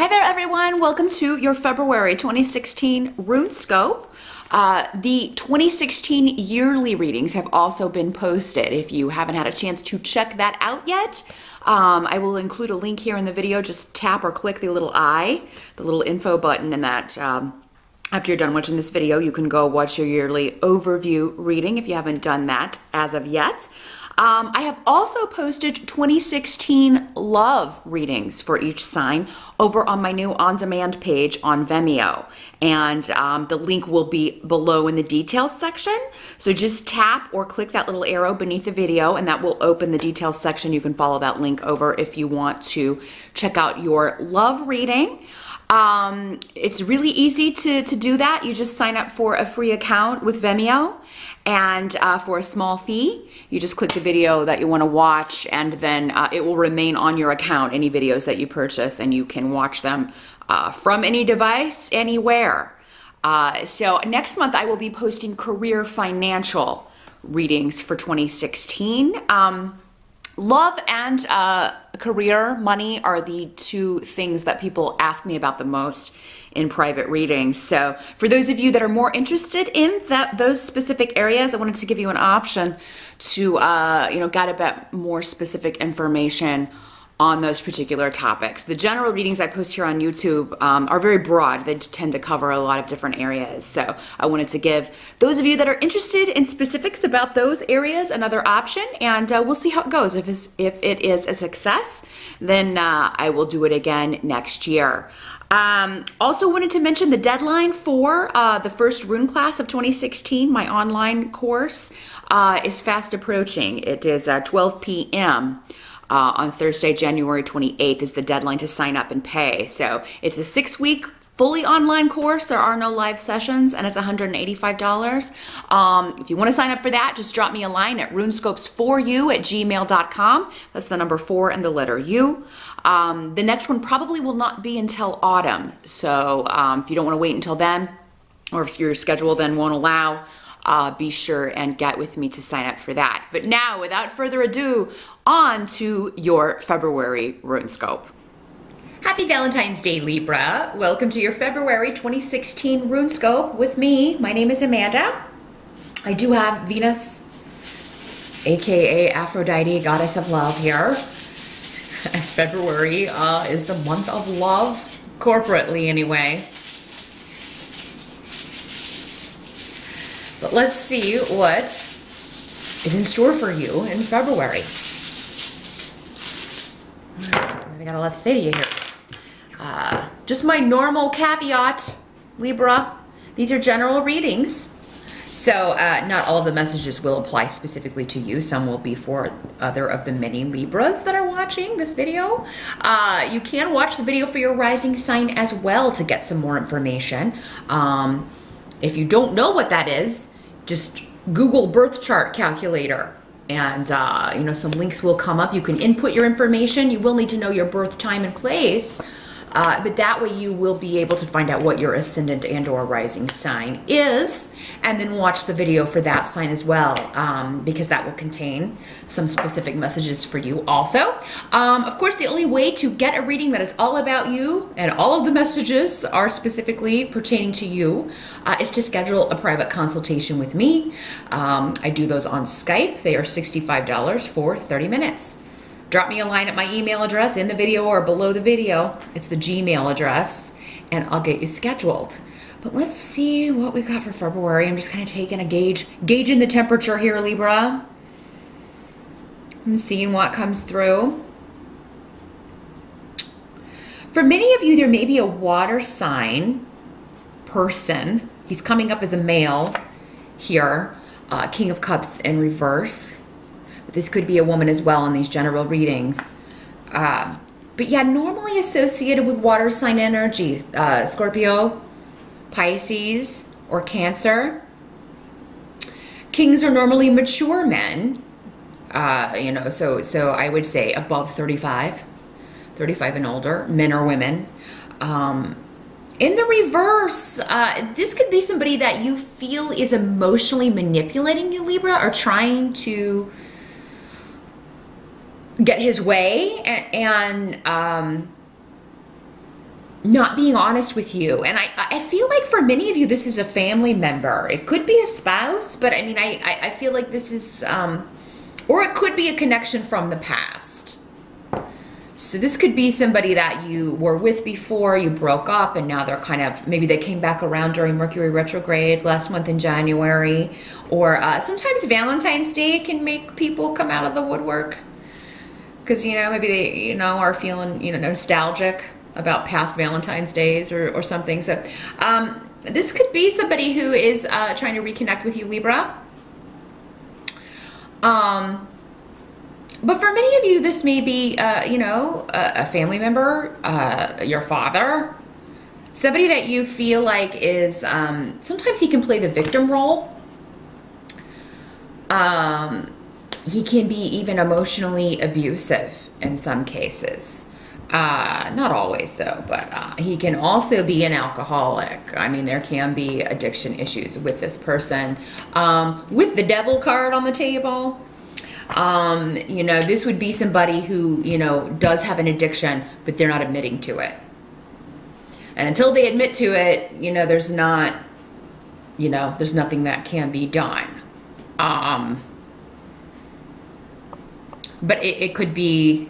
Hi there everyone, welcome to your February 2016 Runescope. The 2016 yearly readings have also been posted. If you haven't had a chance to check that out yet, I will include a link here in the video. Just tap or click the little I, the little info button, and that after you're done watching this video, you can go watch your yearly overview reading if you haven't done that as of yet. I have also posted 2016 love readings for each sign over on my new on-demand page on Vimeo. And the link will be below in the details section. So just tap or click that little arrow beneath the video and that will open the details section. You can follow that link over if you want to check out your love reading. It's really easy to do that. You just sign up for a free account with Vimeo, and for a small fee, you just click the video that you want to watch, and then it will remain on your account, any videos that you purchase, and you can watch them from any device, anywhere. So next month I will be posting career financial readings for 2016. Love and career, money are the two things that people ask me about the most in private readings. So for those of you that are more interested in those specific areas, I wanted to give you an option to get a bit more specific information on those particular topics. The general readings I post here on YouTube are very broad. They tend to cover a lot of different areas. So I wanted to give those of you that are interested in specifics about those areas another option, and we'll see how it goes. If it is a success, then I will do it again next year. Also wanted to mention the deadline for the first Rune class of 2016, my online course, is fast approaching. It is 12 p.m. On Thursday, January 28th is the deadline to sign up and pay. So it's a 6-week fully online course. There are no live sessions, and it's $185. If you want to sign up for that, just drop me a line at runescopes4u@gmail.com. That's the number 4 and the letter U. The next one probably will not be until autumn. So if you don't want to wait until then, or if your schedule then won't allow, be sure and get with me to sign up for that. But now, without further ado, on to your February Runescope. Happy Valentine's Day, Libra. Welcome to your February 2016 Runescope with me. My name is Amanda. I do have Venus, aka Aphrodite, goddess of love here, as February is the month of love, corporately anyway. But let's see what is in store for you in February. I got a lot to say to you here. Just my normal caveat, Libra. These are general readings. So not all of the messages will apply specifically to you. Some will be for other of the many Libras that are watching this video. You can watch the video for your rising sign as well to get some more information. If you don't know what that is, just Google birth chart calculator, and some links will come up. You can input your information. You will need to know your birth time and place, but that way you will be able to find out what your ascendant and or rising sign is, and then watch the video for that sign as well, because that will contain some specific messages for you also. Of course, the only way to get a reading that is all about you and all of the messages are specifically pertaining to you is to schedule a private consultation with me. I do those on Skype. They are $65 for 30 minutes. Drop me a line at my email address in the video or below the video. It's the Gmail address, and I'll get you scheduled. But let's see what we got for February. I'm just kind of taking a gauging the temperature here, Libra, and seeing what comes through. For many of you, there may be a water sign person. He's coming up as a male here, King of Cups in reverse. But this could be a woman as well in these general readings. But yeah, normally associated with water sign energies, Scorpio, Pisces, or Cancer. Kings are normally mature men, so I would say above 35 and older, men or women. In the reverse, this could be somebody that you feel is emotionally manipulating you, Libra, or trying to get his way, and not being honest with you. And I feel like for many of you, this is a family member. It could be a spouse, but I mean, I feel like this is, or it could be a connection from the past. So this could be somebody that you were with before, you broke up, and now they're kind of, maybe they came back around during Mercury retrograde last month in January. Or sometimes Valentine's Day can make people come out of the woodwork. Because, you know, maybe they, you know, are feeling, you know, nostalgic about past Valentine's Days or something. So this could be somebody who is trying to reconnect with you, Libra. But for many of you, this may be, you know, a family member, your father, somebody that you feel like is, sometimes he can play the victim role. He can be even emotionally abusive in some cases. Not always though, but he can also be an alcoholic. I mean, there can be addiction issues with this person. With the devil card on the table, you know, this would be somebody who, you know, does have an addiction, but they're not admitting to it. And until they admit to it, you know, there's not, you know, there's nothing that can be done. But it could be,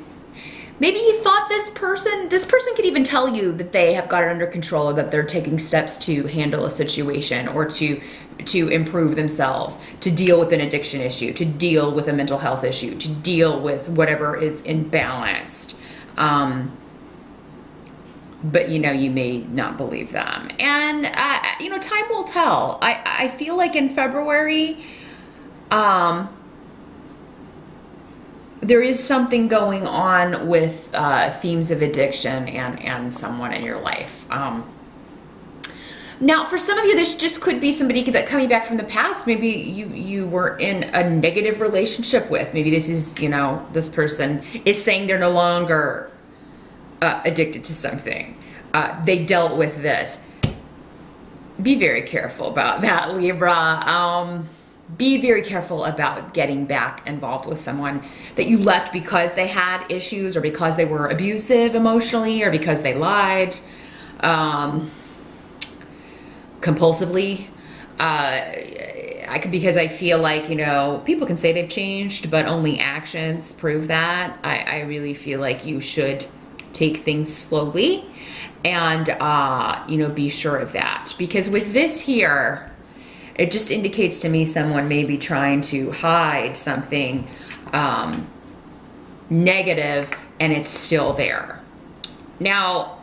maybe you thought this person could even tell you that they have got it under control, or that they're taking steps to handle a situation, or to improve themselves, to deal with an addiction issue, to deal with a mental health issue, to deal with whatever is imbalanced. But, you know, you may not believe them. And, you know, time will tell. I feel like in February, there is something going on with themes of addiction and someone in your life. Now, for some of you, this just could be somebody that coming back from the past. Maybe you were in a negative relationship with. Maybe this is, you know, this person is saying they're no longer addicted to something. They dealt with this. Be very careful about that, Libra. Be very careful about getting back involved with someone that you left because they had issues, or because they were abusive emotionally, or because they lied compulsively. Because I feel like, you know, people can say they've changed, but only actions prove that. I really feel like you should take things slowly and, you know, be sure of that. Because with this here, it just indicates to me someone may be trying to hide something negative, and it's still there. Now,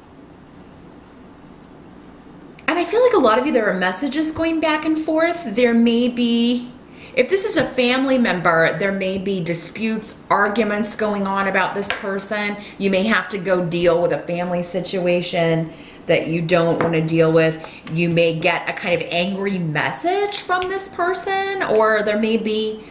and I feel like a lot of you, there are messages going back and forth. There may be, if this is a family member, there may be disputes, arguments going on about this person. You may have to go deal with a family situation that you don't want to deal with. You may get a kind of angry message from this person, or there may be,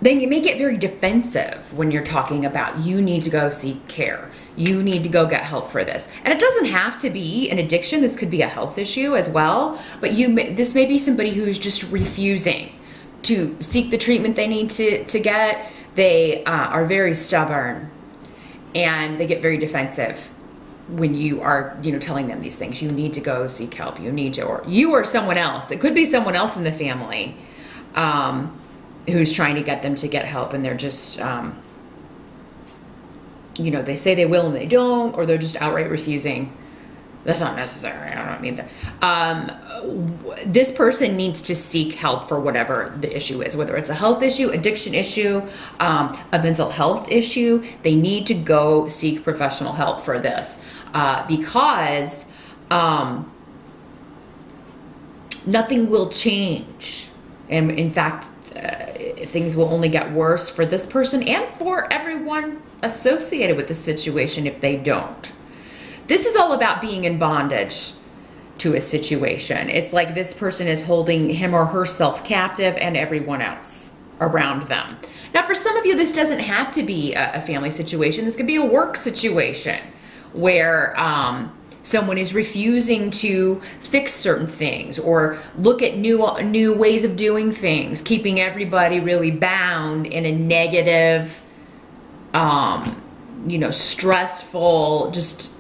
they may get very defensive when you're talking about, you need to go seek care. You need to go get help for this. And it doesn't have to be an addiction. This could be a health issue as well. But this may be somebody who is just refusing to seek the treatment they need to get. They are very stubborn, and they get very defensive when you are, you know, telling them these things. You need to go seek help. You need to, or you or someone else. It could be someone else in the family who's trying to get them to get help, and they're just, you know, they say they will and they don't, or they're just outright refusing. That's not necessary. I don't need that. This person needs to seek help for whatever the issue is, whether it's a health issue, addiction issue, a mental health issue. They need to go seek professional help for this because nothing will change. And in fact, things will only get worse for this person and for everyone associated with the situation if they don't. This is all about being in bondage to a situation. It's like this person is holding him or herself captive, and everyone else around them. Now, for some of you, this doesn't have to be a family situation. This could be a work situation where someone is refusing to fix certain things or look at new ways of doing things, keeping everybody really bound in a negative you know, stressful, just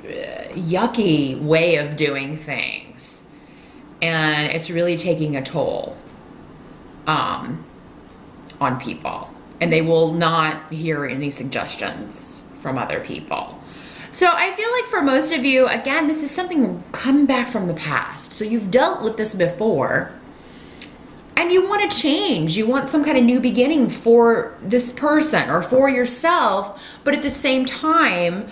yucky way of doing things. And it's really taking a toll on people. And they will not hear any suggestions from other people. So I feel like for most of you, again, this is something coming back from the past. So you've dealt with this before and you want to change. You want some kind of new beginning for this person or for yourself. But at the same time,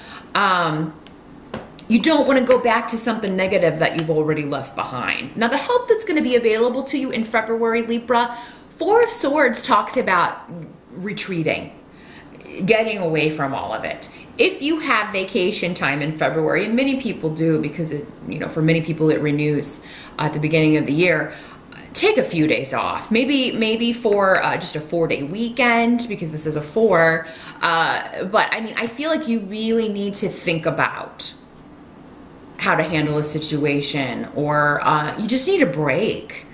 you don't want to go back to something negative that you've already left behind. Now, the help that's going to be available to you in February, Libra, Four of Swords talks about retreating, getting away from all of it. If you have vacation time in February, and many people do because it, you know, for many people it renews at the beginning of the year, take a few days off. Maybe for just a 4-day weekend, because this is a 4. But I mean, I feel like you really need to think about how to handle a situation, or you just need a break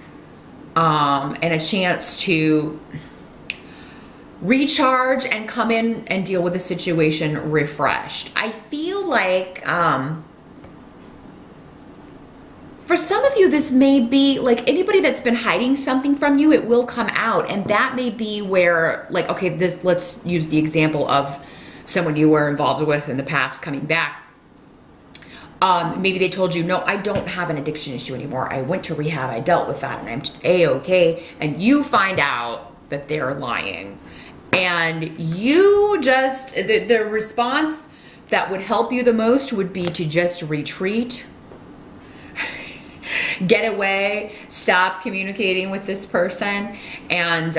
and a chance to recharge and come in and deal with the situation refreshed. I feel like for some of you, this may be like anybody that's been hiding something from you, it will come out. And that may be where, like, okay, let's use the example of someone you were involved with in the past coming back. Maybe they told you, no, I don't have an addiction issue anymore. I went to rehab, I dealt with that, and I'm A-okay. And you find out that they're lying. And you just, the response that would help you the most would be to just retreat, get away, stop communicating with this person, and,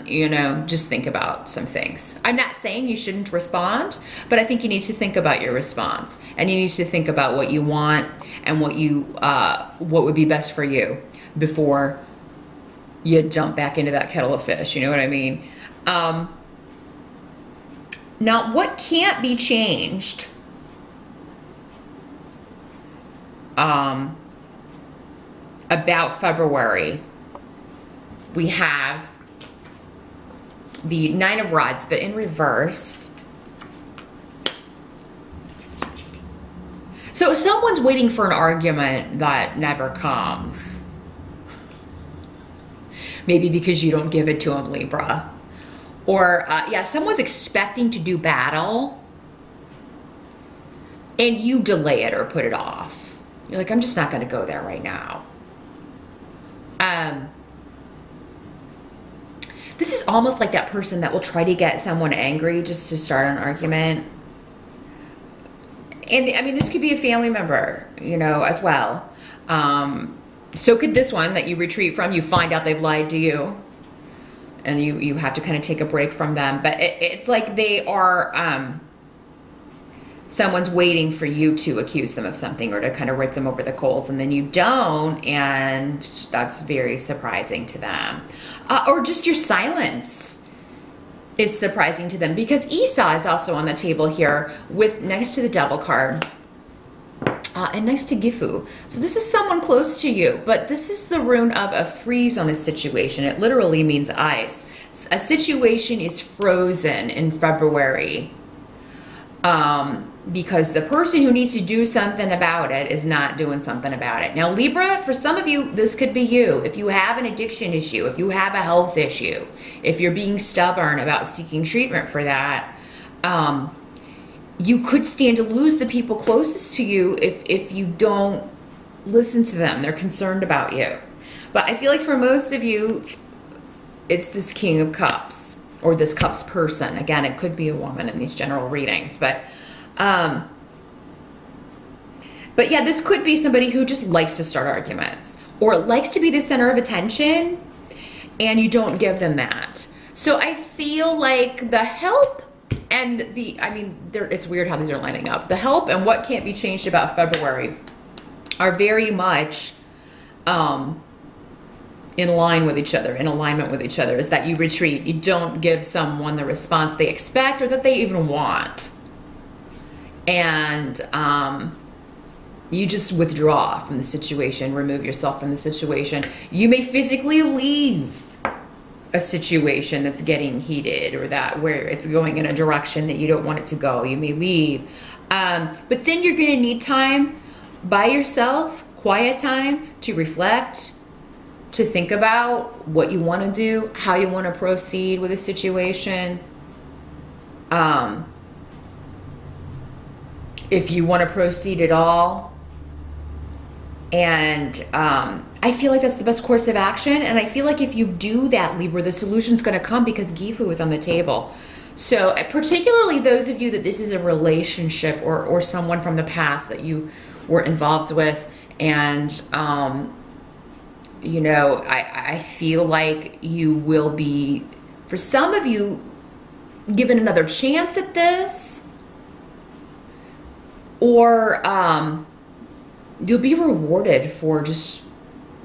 you know, just think about some things. I'm not saying you shouldn't respond, but I think you need to think about your response, and you need to think about what you want and what would be best for you before you jump back into that kettle of fish. You know what I mean? Now, what can't be changed about February, we have the 9 of Rods, but in reverse. So someone's waiting for an argument that never comes. Maybe because you don't give it to them, Libra. Or, yeah, someone's expecting to do battle and you delay it or put it off. You're like, I'm just not going to go there right now. This is almost like that person that will try to get someone angry just to start an argument. And I mean, this could be a family member, you know, as well. So could this one that you retreat from, you find out they've lied to you and you have to kind of take a break from them. But it's like they are, someone's waiting for you to accuse them of something or to kind of rake them over the coals, and then you don't, and that's very surprising to them. Or just your silence is surprising to them, because Esau is also on the table here with next to the Devil card and next to Gifu. So this is someone close to you, but this is the rune of a freeze on a situation. It literally means ice. A situation is frozen in February. Because the person who needs to do something about it is not doing something about it. Now, Libra, for some of you, this could be you. If you have an addiction issue, if you have a health issue, if you're being stubborn about seeking treatment for that, you could stand to lose the people closest to you if you don't listen to them. They're concerned about you. But I feel like for most of you, it's this King of Cups, or this Cups person. Again, it could be a woman in these general readings, but yeah, this could be somebody who just likes to start arguments or likes to be the center of attention, and you don't give them that. So I feel like the help and it's weird how these are lining up. The help and what can't be changed about February are very much in line with each other, in alignment with each other, is that you retreat. You don't give someone the response they expect or that they even want. And you just withdraw from the situation, remove yourself from the situation. You may physically leave a situation that's getting heated, or that where it's going in a direction that you don't want it to go. You may leave. But then you're going to need time by yourself, quiet time, to reflect, to think about what you want to do, how you want to proceed with a situation. If you want to proceed at all. And I feel like that's the best course of action. And I feel like if you do that, Libra, the solution's going to come, because Gifu is on the table. So particularly those of you that this is a relationship or someone from the past that you were involved with. And, you know, I feel like you will be, for some of you, given another chance at this. Or you'll be rewarded for just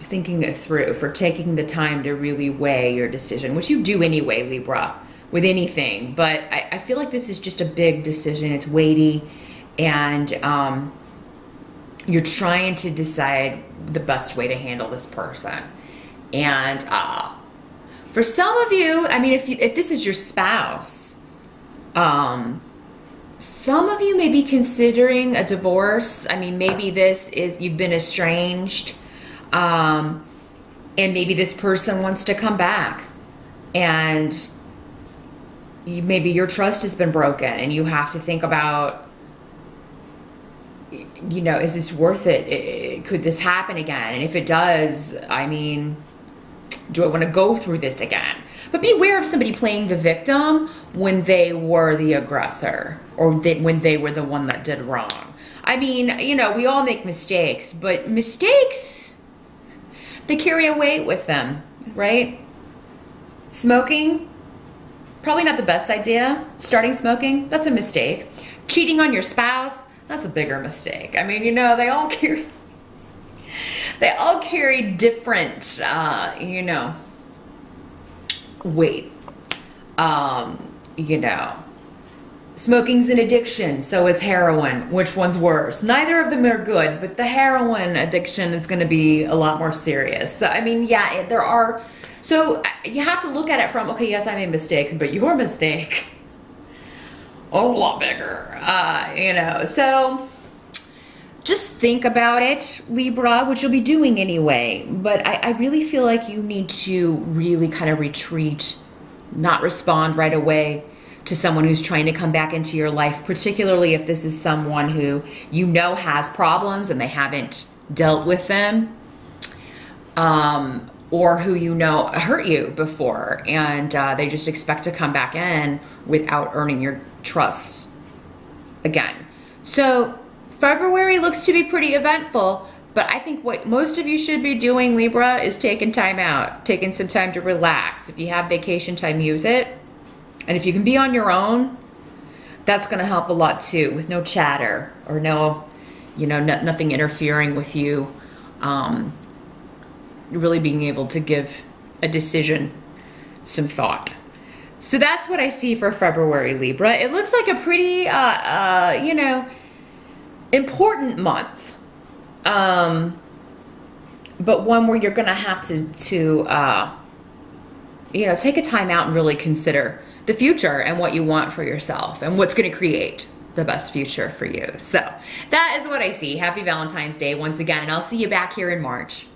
thinking it through, for taking the time to really weigh your decision, which you do anyway, Libra, with anything. But I feel like this is just a big decision. It's weighty, and you're trying to decide the best way to handle this person. And for some of you, I mean, if this is your spouse, some of you may be considering a divorce. I mean, maybe this is, you've been estranged, and maybe this person wants to come back, and maybe your trust has been broken, and you have to think about, you know, is this worth it? Could this happen again? And if it does, I mean, do I want to go through this again? But beware of somebody playing the victim when they were the aggressor, or when they were the one that did wrong. I mean, you know, we all make mistakes, but mistakes, they carry a weight with them, right? Smoking, probably not the best idea. Starting smoking, that's a mistake. Cheating on your spouse, that's a bigger mistake. I mean, you know, they all carry different, you know, weight. You know, smoking's an addiction, so is heroin. Which one's worse? Neither of them are good, but the heroin addiction is going to be a lot more serious. So, I mean, yeah, there are, so you have to look at it from, okay, yes, I made mistakes, but your mistake, a lot bigger, you know. So just think about it, Libra, which you'll be doing anyway. But I really feel like you need to really kind of retreat, not respond right away to someone who's trying to come back into your life, particularly if this is someone who you know has problems and they haven't dealt with them, or who you know hurt you before, and they just expect to come back in without earning your trust again. So February looks to be pretty eventful, but I think what most of you should be doing, Libra, is taking time out, taking some time to relax. If you have vacation time, use it. And if you can be on your own, that's going to help a lot too, with no chatter or no, you know, nothing interfering with you. Really being able to give a decision some thought. So that's what I see for February, Libra. It looks like a pretty, you know, important month. But one where you're going to have to you know, take a time out and really consider the future and what you want for yourself and what's going to create the best future for you. So that is what I see. Happy Valentine's Day once again, and I'll see you back here in March.